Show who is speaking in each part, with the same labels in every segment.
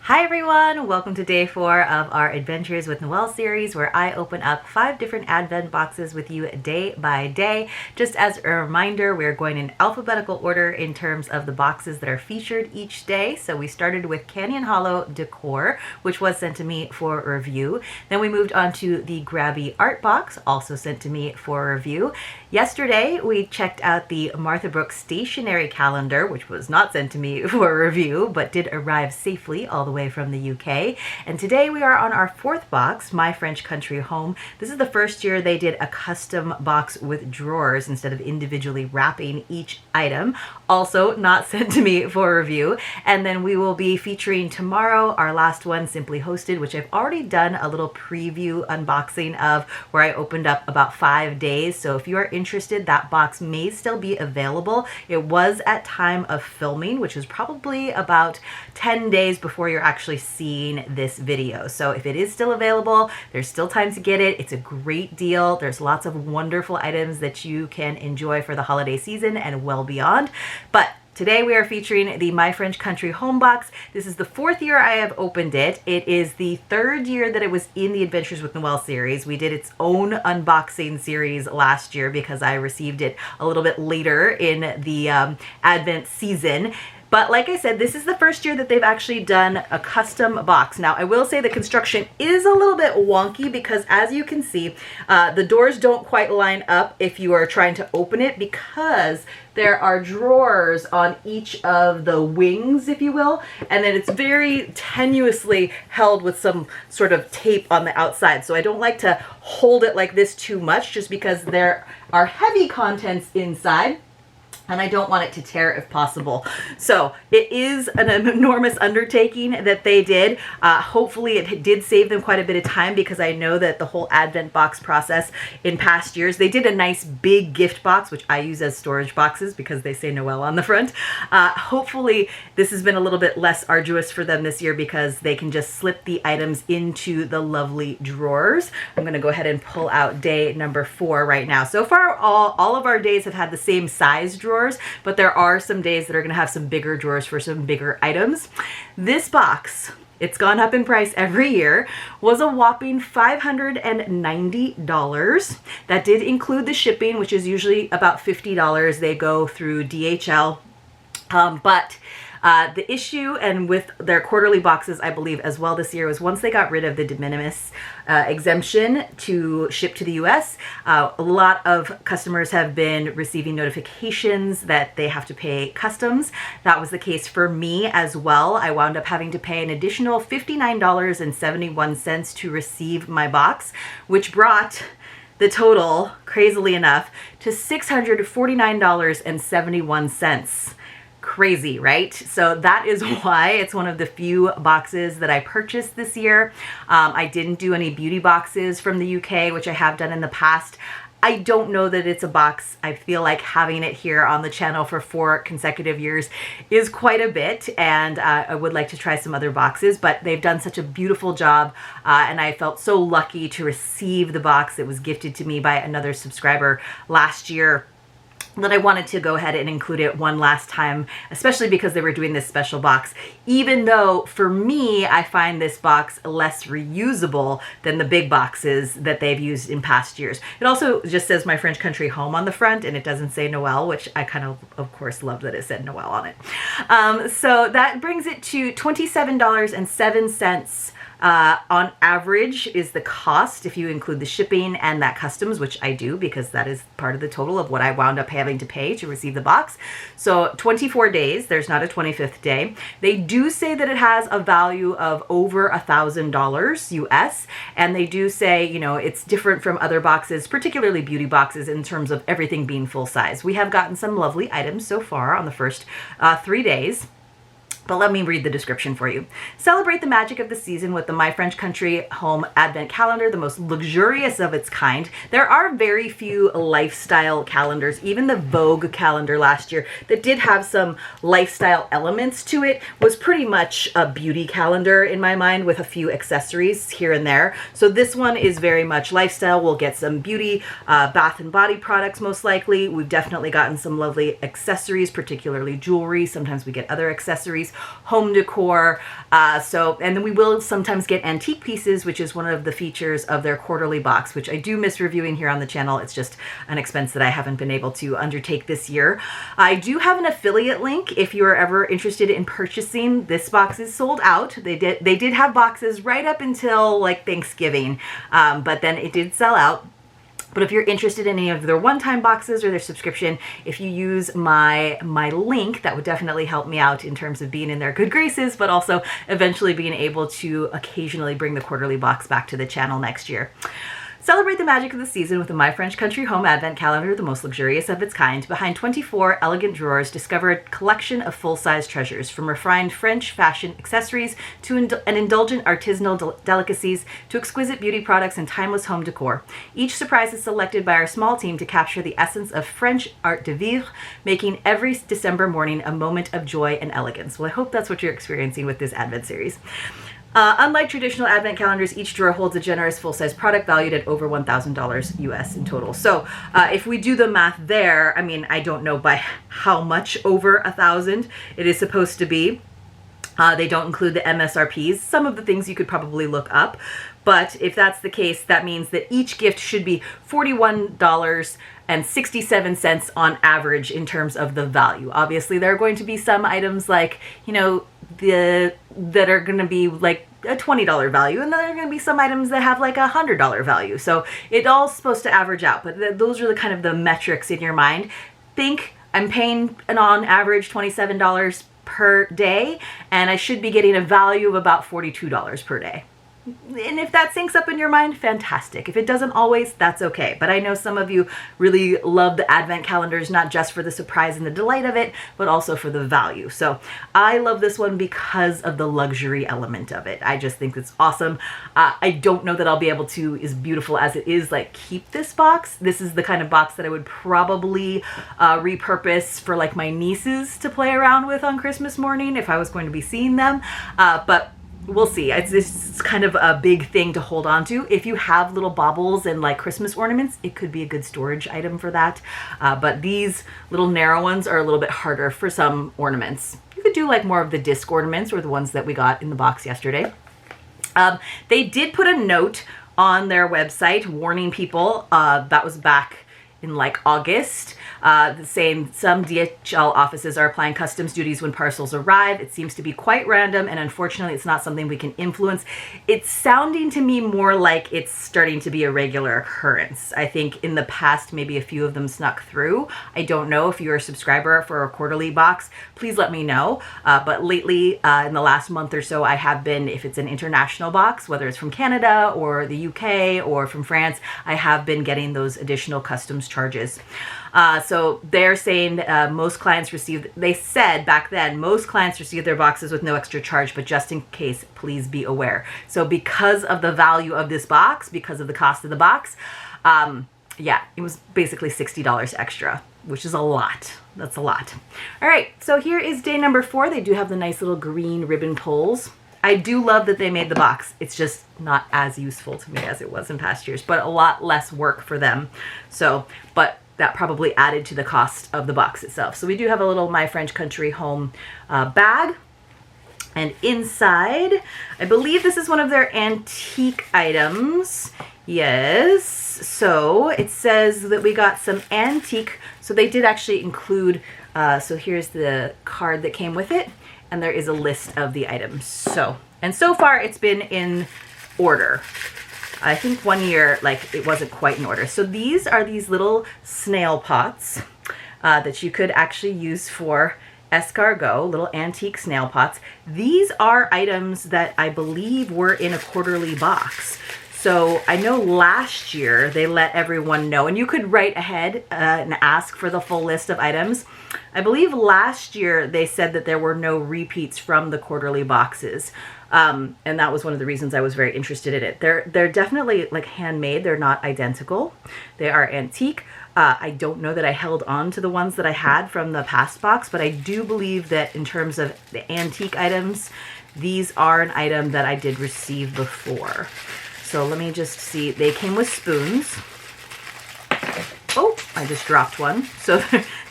Speaker 1: Hi everyone! Welcome to day 4 of our Adventures with Noel series, where I open up 5 different advent boxes with you day by day. Just as a reminder, we're going in alphabetical order in terms of the boxes that are featured each day. So we started with Canyon Hollow Décor, which was sent to me for review. Then we moved on to the Grabie art box, also sent to me for review. Yesterday we checked out the Brook stationery calendar, which was not sent to me for review, but did arrive safely all the way from the UK. And today we are on our 4th box, My French Country Home. This is the first year they did a custom box with drawers instead of individually wrapping each item. Also not sent to me for review. And then we will be featuring tomorrow our last one, Simply Hosted, which I've already done a little preview unboxing of, where I opened up about 5 days. So if you are interested, that box may still be available. It was at time of filming, which is probably about 10 days before you're actually seeing this video. So if it is still available, there's still time to get it. It's a great deal. There's lots of wonderful items that you can enjoy for the holiday season and well beyond. But today we are featuring the My French Country Home box. This is the 4th year I have opened it. It is the 3rd year that it was in the Adventures with Noel series. We did its own unboxing series last year because I received it a little bit later in the Advent season. But like I said, this is the first year that they've actually done a custom box. Now, I will say the construction is a little bit wonky because, as you can see, the doors don't quite line up if you are trying to open it, because there are drawers on each of the wings, if you will, and then it's very tenuously held with some sort of tape on the outside. So I don't like to hold it like this too much, just because there are heavy contents inside, and I don't want it to tear if possible. So it is an enormous undertaking that they did. Hopefully it did save them quite a bit of time, because I know that the whole Advent box process in past years, they did a nice big gift box, which I use as storage boxes because they say Noel on the front. Hopefully this has been a little bit less arduous for them this year, because they can just slip the items into the lovely drawers. I'm gonna go ahead and pull out day number 4 right now. So far, all of our days have had the same size drawers, but there are some days that are going to have some bigger drawers for some bigger items. This box, it's gone up in price every year, was a whopping $590. That did include the shipping, which is usually about $50. They go through DHL. The issue, and with their quarterly boxes, I believe, as well this year, was once they got rid of the de minimis exemption to ship to the US, a lot of customers have been receiving notifications that they have to pay customs. That was the case for me as well. I wound up having to pay an additional $59.71 to receive my box, which brought the total, crazily enough, to $649.71. Crazy, right? So that is why it's one of the few boxes that I purchased this year. I didn't do any beauty boxes from the UK, which I have done in the past. I don't know that it's a box. I feel like having it here on the channel for 4 consecutive years is quite a bit, and I would like to try some other boxes, but they've done such a beautiful job, and I felt so lucky to receive the box that was gifted to me by another subscriber last year, that I wanted to go ahead and include it one last time, especially because they were doing this special box. Even though, for me, I find this box less reusable than the big boxes that they've used in past years. It also just says My French Country Home on the front, and it doesn't say Noel, which I kind of course, love that it said Noel on it. So that brings it to $27.07. On average is the cost if you include the shipping and that customs, which I do because that is part of the total of what I wound up having to pay to receive the box. So 24 days, there's not a 25th day. They do say that it has a value of over $1,000 US, and they do say, you know, it's different from other boxes, particularly beauty boxes, in terms of everything being full size. We have gotten some lovely items so far on the first 3 days. But let me read the description for you. Celebrate the magic of the season with the My French Country Home Advent Calendar, the most luxurious of its kind. There are very few lifestyle calendars. Even the Vogue calendar last year that did have some lifestyle elements to it was pretty much a beauty calendar in my mind, with a few accessories here and there. So this one is very much lifestyle. We'll get some beauty, bath and body products most likely. We've definitely gotten some lovely accessories, particularly jewelry. Sometimes we get other accessories. accessories, home decor. And then we will sometimes get antique pieces, which is one of the features of their quarterly box, which I do miss reviewing here on the channel. It's just an expense that I haven't been able to undertake this year. I do have an affiliate link if you are ever interested in purchasing. This box is sold out. They did have boxes right up until like Thanksgiving, but then it did sell out. But if you're interested in any of their one-time boxes or their subscription, if you use my link, that would definitely help me out in terms of being in their good graces, but also eventually being able to occasionally bring the quarterly box back to the channel next year. Celebrate the magic of the season with the My French Country Home Advent Calendar, the most luxurious of its kind. Behind 24 elegant drawers, discover a collection of full-size treasures, from refined French fashion accessories to an indulgent artisanal delicacies to exquisite beauty products and timeless home decor. Each surprise is selected by our small team to capture the essence of French art de vivre, making every December morning a moment of joy and elegance. Well, I hope that's what you're experiencing with this Advent series. Unlike traditional Advent calendars, each drawer holds a generous full-size product valued at over $1,000 US in total. So if we do the math there, I mean, I don't know by how much over 1,000 it is supposed to be. They don't include the MSRPs. Some of the things you could probably look up. But if that's the case, that means that each gift should be $41.67 on average in terms of the value. Obviously, there are going to be some items like, you know, that are going to be like a $20 value, and then there are going to be some items that have like a $100 value. So it all's supposed to average out, but those are the kind of the metrics in your mind. Think I'm paying on average $27 per day, and I should be getting a value of about $42 per day. And if that syncs up in your mind, fantastic. If it doesn't always, that's okay. But I know some of you really love the Advent calendars, not just for the surprise and the delight of it, but also for the value. So I love this one because of the luxury element of it. I just think it's awesome. I don't know that I'll be able to, as beautiful as it is, like keep this box. This is the kind of box that I would probably repurpose for like my nieces to play around with on Christmas morning if I was going to be seeing them. But we'll see. It's kind of a big thing to hold on to. If you have little baubles and like Christmas ornaments, it could be a good storage item for that. But these little narrow ones are a little bit harder for some ornaments. You could do like more of the disc ornaments or the ones that we got in the box yesterday. They did put a note on their website warning people, that was back in like August, saying some DHL offices are applying customs duties when parcels arrive. It seems to be quite random, and unfortunately it's not something we can influence. It's sounding to me more like it's starting to be a regular occurrence. I think in the past maybe a few of them snuck through. I don't know. If you're a subscriber for a quarterly box, please let me know. But lately, in the last month or so, I have been, if it's an international box, whether it's from Canada or the UK or from France, I have been getting those additional customs charges. So they're saying most clients receive, they said back then, most clients receive their boxes with no extra charge, but just in case, please be aware. So because of the value of this box, because of the cost of the box, yeah, it was basically $60 extra, which is a lot. That's a lot. All right, so here is day number 4. They do have the nice little green ribbon pulls. I do love that they made the box. It's just not as useful to me as it was in past years, but a lot less work for them. So, but that probably added to the cost of the box itself. So we do have a little My French Country Home bag. And inside, I believe this is one of their antique items. Yes. So it says that we got some antique. So they did actually include, so here's the card that came with it. And there is a list of the items. So, and so far it's been in order. I think one year, like, it wasn't quite in order. So these are these little snail pots that you could actually use for escargot, little antique snail pots. These are items that I believe were in a quarterly box. So I know last year they let everyone know, and you could write ahead and ask for the full list of items. I believe last year they said that there were no repeats from the quarterly boxes. And that was one of the reasons I was very interested in it. They're definitely like handmade. They're not identical. They are antique. I don't know that I held on to the ones that I had from the past box, but I do believe that in terms of the antique items, these are an item that I did receive before. So let me just see. They came with spoons. Oh, I just dropped one. So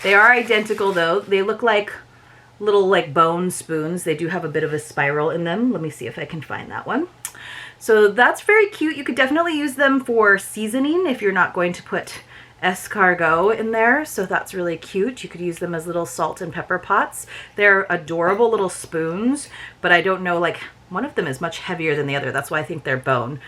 Speaker 1: they are identical though. They look like little like bone spoons. They do have a bit of a spiral in them. Let me see if I can find that one. So that's very cute. You could definitely use them for seasoning if you're not going to put escargot in there. So that's really cute. You could use them as little salt and pepper pots. They're adorable little spoons, but I don't know, like one of them is much heavier than the other. That's why I think they're bone.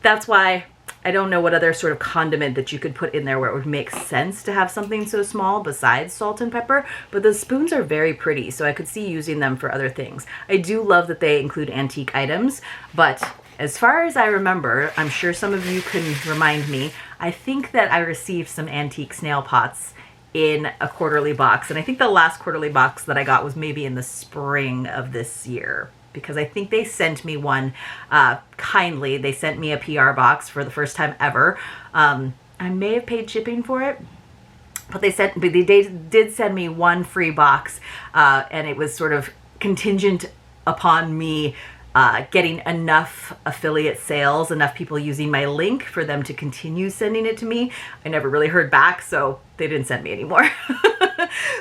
Speaker 1: That's why I don't know what other sort of condiment that you could put in there where it would make sense to have something so small besides salt and pepper, but the spoons are very pretty, so I could see using them for other things. I do love that they include antique items, but as far as I remember, I'm sure some of you can remind me, I think that I received some antique snail pots in a quarterly box, and I think the last quarterly box that I got was maybe in the spring of this year, because I think they sent me one kindly. They sent me a PR box for the first time ever. I may have paid shipping for it, but they did send me one free box, and it was sort of contingent upon me getting enough affiliate sales, enough people using my link for them to continue sending it to me. I never really heard back, so they didn't send me anymore.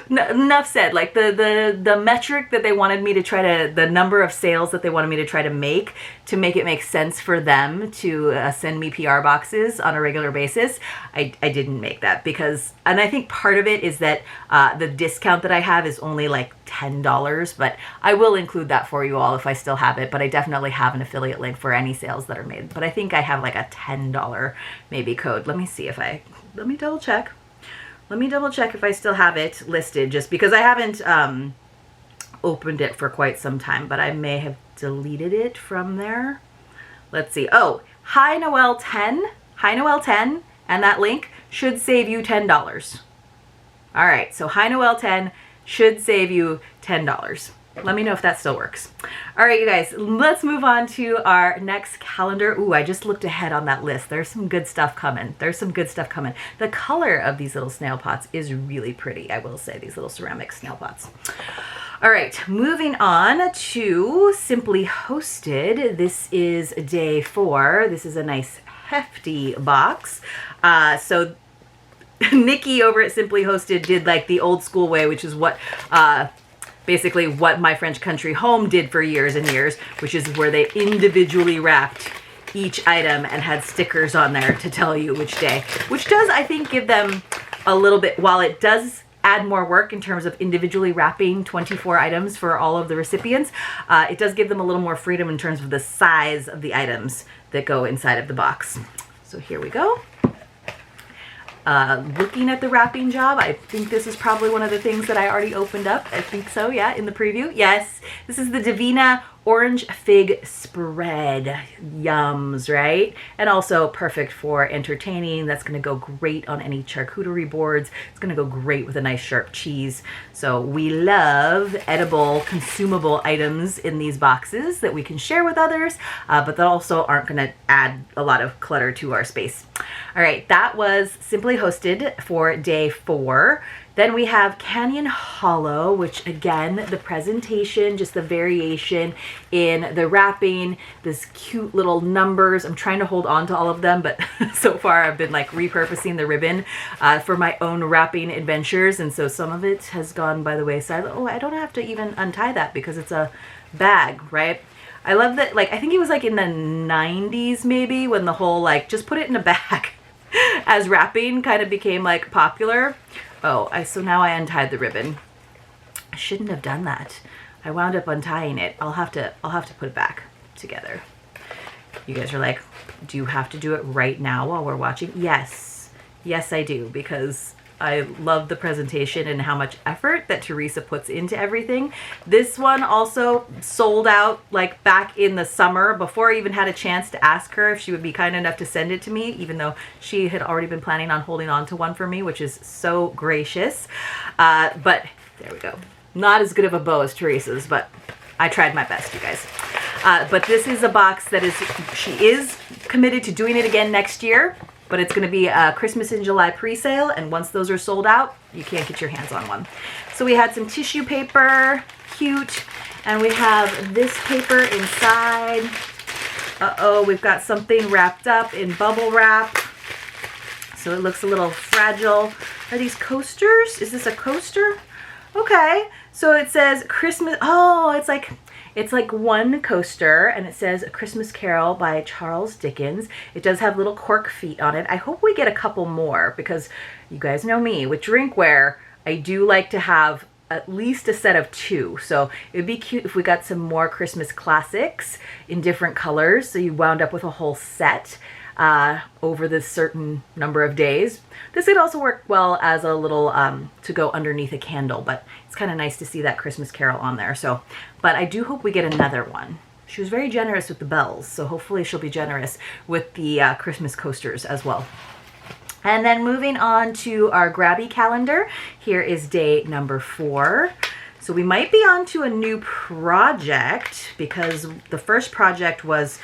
Speaker 1: Enough said. Like the metric that they wanted me to try to, the number of sales that they wanted me to try to make it make sense for them to send me PR boxes on a regular basis, I didn't make that, because, and I think part of it is that the discount that I have is only like $10, but I will include that for you all if I still have it, but I definitely have an affiliate link for any sales that are made. But I think I have like a $10 maybe code. Let me see if let me double check. Let me double check if I still have it listed, just because I haven't opened it for quite some time, but I may have deleted it from there. Let's see. Oh, Hi Noel 10, Hi Noel 10, and that link should save you $10. All right, so Hi Noel 10 should save you $10. Let me know if that still works. All right, you guys, let's move on to our next calendar. Ooh, I just looked ahead on that list. There's some good stuff coming. There's some good stuff coming. The color of these little snail pots is really pretty, I will say, these little ceramic snail pots. All right, moving on to Simply Hosted. This is day 4. This is a nice hefty box. So Nikki over at Simply Hosted did like the old school way, which is what basically what My French Country Home did for years and years, which is where they individually wrapped each item and had stickers on there to tell you which day, which does, I think, give them a little bit, while it does add more work in terms of individually wrapping 24 items for all of the recipients, it does give them a little more freedom in terms of the size of the items that go inside of the box. So here we go. Looking at the wrapping job, I think this is probably one of the things that I already opened up. I think so, yeah, in the preview. Yes, this is the Divina Orange Fig Spread. Yums, right? And also perfect for entertaining. That's going to go great on any charcuterie boards. It's going to go great with a nice sharp cheese. So we love edible, consumable items in these boxes that we can share with others, but that also aren't going to add a lot of clutter to our space. All right, that was Simply Hosted for day 4. Then we have Canyon Hollow, which again, the presentation, just the variation in the wrapping, this cute little numbers. I'm trying to hold on to all of them, but so far I've been like repurposing the ribbon for my own wrapping adventures. And so some of it has gone by the wayside. Oh, I don't have to even untie that because it's a bag, right? I love that, like, I think it was like in the 90s maybe when the whole like, just put it in a bag as wrapping kind of became like popular. Oh, so now I untied the ribbon. I shouldn't have done that. I wound up untying it. I'll have to put it back together. You guys are like, do you have to do it right now while we're watching? Yes. Yes, I do, because I love the presentation and how much effort that Teresa puts into everything. This one also sold out like back in the summer before I even had a chance to ask her if she would be kind enough to send it to me, even though she had already been planning on holding on to one for me, which is so gracious. But there we go. Not as good of a bow as Teresa's, but I tried my best, you guys. But this is a box that she is committed to doing it again next year. But it's going to be a Christmas in July pre-sale, and once those are sold out, you can't get your hands on one. So we had some tissue paper, cute, and we have this paper inside. Uh-oh, we've got something wrapped up in bubble wrap, so it looks a little fragile. Are these coasters? Is this a coaster? Okay, so it says Christmas. Oh, it's like one coaster, and it says A Christmas Carol by Charles Dickens. It does have little cork feet on it. I hope we get a couple more, because you guys know me with drinkware. I do like to have at least a set of 2. So it would be cute if we got some more Christmas classics in different colors, so you wound up with a whole set over this certain number of days. This could also work well as a little to go underneath a candle, but it's kind of nice to see that Christmas Carol on there. So, but I do hope we get another one. She was very generous with the bells, so hopefully she'll be generous with the Christmas coasters as well. And then moving on to our Grabie calendar, here is day number 4. So we might be on to a new project, because the first project was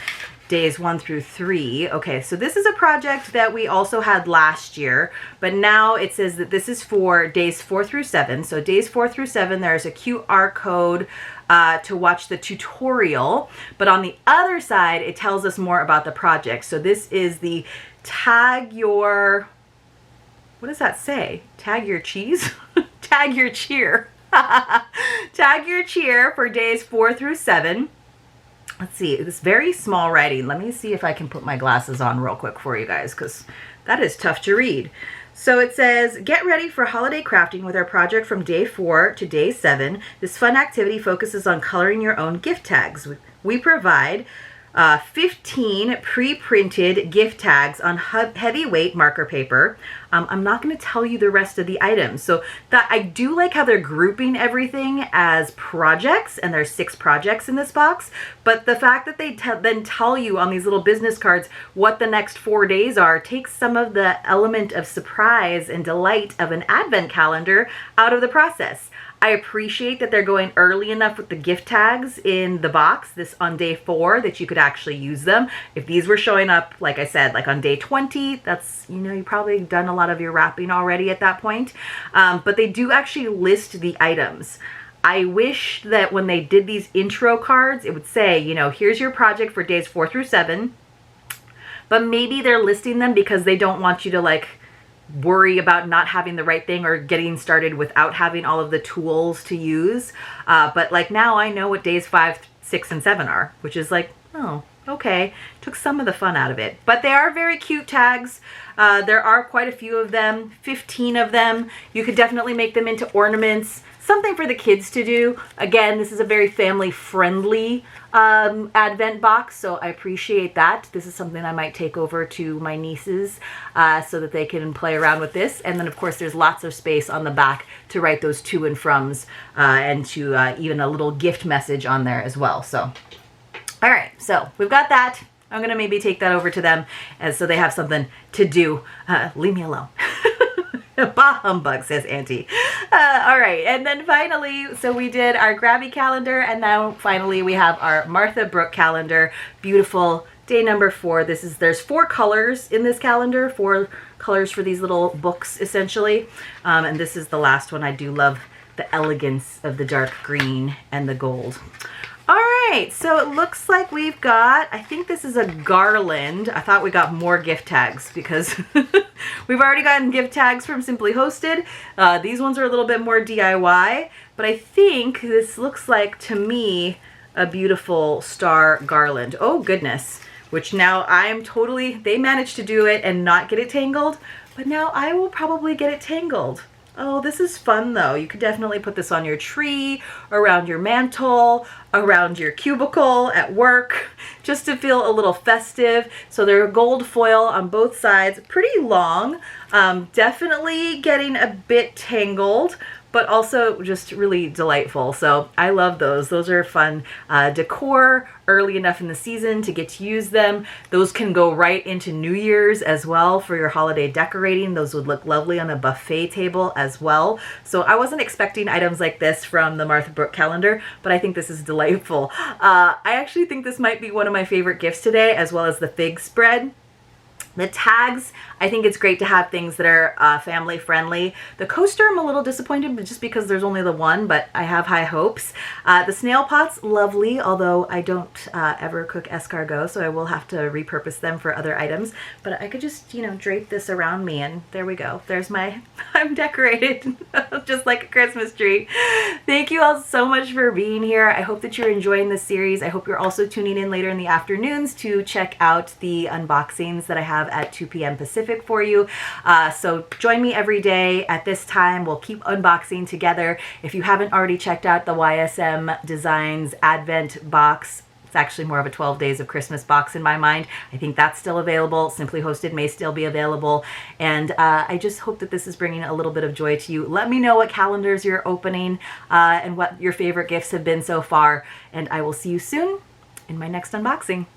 Speaker 1: days 1 through 3. Okay, so this is a project that we also had last year, but now it says that this is for days 4 through 7. So days 4 through 7, there's a QR code to watch the tutorial, but on the other side, it tells us more about the project. So this is the tag your, what does that say? Tag your cheese? Tag your cheer. Tag your cheer for days 4 through 7. Let's see, it's very small writing. Let me see if I can put my glasses on real quick for you guys, because that is tough to read. So it says, get ready for holiday crafting with our project from day 4 to day 7. This fun activity focuses on coloring your own gift tags. We provide 15 pre-printed gift tags on heavyweight marker paper. I'm not going to tell you the rest of the items. So that I do like how they're grouping everything as projects, and there's 6 projects in this box. But the fact that they then tell you on these little business cards what the next 4 days are takes some of the element of surprise and delight of an advent calendar out of the process. I appreciate that they're going early enough with the gift tags in the box this on day 4 that you could actually use them. If these were showing up, like I said, like on day 20, that's, you know, you probably done a lot of your wrapping already at that point. But they do actually list the items. I wish that when they did these intro cards, it would say, you know, here's your project for days 4 through 7. But maybe they're listing them because they don't want you to like worry about not having the right thing or getting started without having all of the tools to use. But like now I know what days 5, 6, and 7 are, which is like, oh, okay. Took some of the fun out of it. But they are very cute tags. There are quite a few of them, 15 of them. You could definitely make them into ornaments. Something for the kids to do. Again, this is a very family-friendly advent box, so I appreciate that. This is something I might take over to my nieces so that they can play around with this. And then, of course, there's lots of space on the back to write those to and froms and to even a little gift message on there as well. So, all right, so we've got that. I'm going to maybe take that over to them so they have something to do. Leave me alone. Bah humbug, says Auntie. All right, and then finally, so we did our Grabie calendar, and now finally we have our Martha Brook calendar. Beautiful. Day number 4. There's 4 colors in this calendar, 4 colors for these little books, essentially. And this is the last one. I do love the elegance of the dark green and the gold. All right, so it looks like we've got, I think this is a garland. I thought we got more gift tags because we've already gotten gift tags from Simply Hosted. These ones are a little bit more DIY, but I think this looks like, to me, a beautiful star garland. Oh, goodness. Which now I am totally, they managed to do it and not get it tangled, but now I will probably get it tangled. Oh, this is fun though. You could definitely put this on your tree, around your mantle, around your cubicle at work, just to feel a little festive. So they're gold foil on both sides, pretty long, definitely getting a bit tangled, but also just really delightful. So I love those. Those are fun decor early enough in the season to get to use them. Those can go right into New Year's as well for your holiday decorating. Those would look lovely on a buffet table as well. So I wasn't expecting items like this from the Martha Brook calendar, but I think this is delightful. I actually think this might be one of my favorite gifts today, as well as the fig spread. The tags, I think it's great to have things that are family friendly. The coaster, I'm a little disappointed just because there's only the one, but I have high hopes. The snail pots, lovely, although I don't ever cook escargot, so I will have to repurpose them for other items. But I could just, you know, drape this around me, and there we go. There's my, I'm decorated just like a Christmas tree. Thank you all so much for being here. I hope that you're enjoying this series. I hope you're also tuning in later in the afternoons to check out the unboxings that I have at 2 p.m. Pacific for you. So join me every day at this time. We'll keep unboxing together. If you haven't already checked out the YSM Designs Advent box, it's actually more of a 12 Days of Christmas box in my mind. I think that's still available. Simply Hosted may still be available. And I just hope that this is bringing a little bit of joy to you. Let me know what calendars you're opening and what your favorite gifts have been so far. And I will see you soon in my next unboxing.